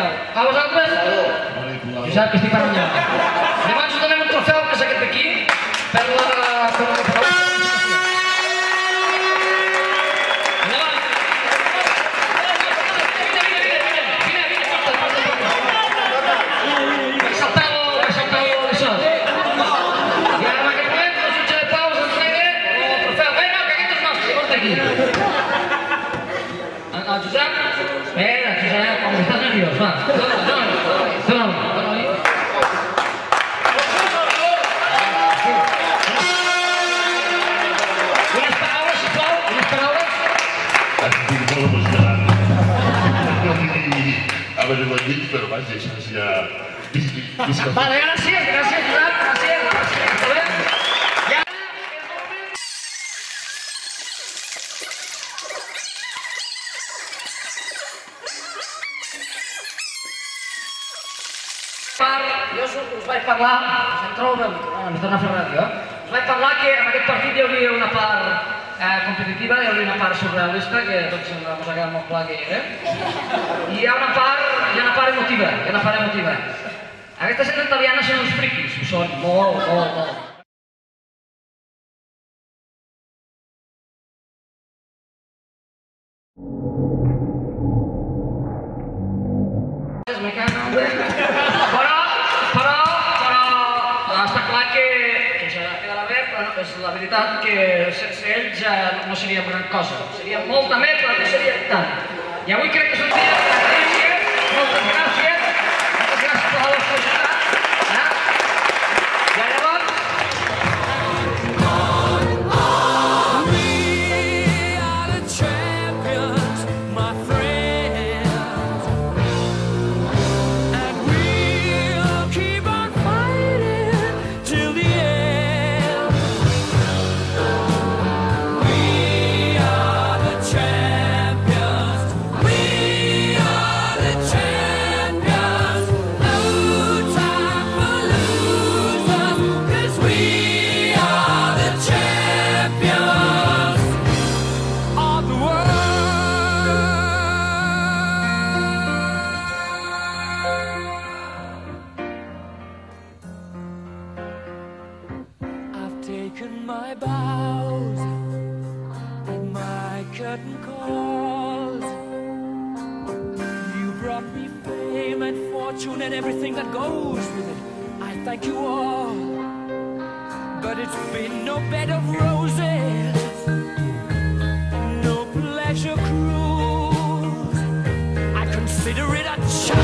trofeu. A vosaltres? Josep, que estic parlant jo. Llavors us donem un trofeu, que és aquest d'aquí, per la... El Josep, espera, Josep, com estàs nerviós, va, dóna-li. Unes paraules, sisplau, unes paraules. Estic molt emocionat. No tinc avergonyit, però vaja, això és ja... Vale, gràcies, Josep, gràcies. Jo us vaig parlar, em trobo bé, em torna a fer ràdio, us vaig parlar que en aquest partit hi hauria una part competitiva, hi hauria una part surrealista, que tots ens ha quedat molt clar que hi era, i hi ha una part emotiva, Aquesta gent italiana són uns friquis, ho són molt. Però està clar que ja quedarà bé, però és la veritat que sense ells ja no seria gran cosa. Seria molta més, però no seria tant. I avui crec que és un dia de gràcies, moltes gràcies per la vostra ajuda. I llavors... Taken my bows and my curtain calls. You brought me fame and fortune and everything that goes with it. I thank you all, but it's been no bed of roses, no pleasure cruise. I consider it a challenge.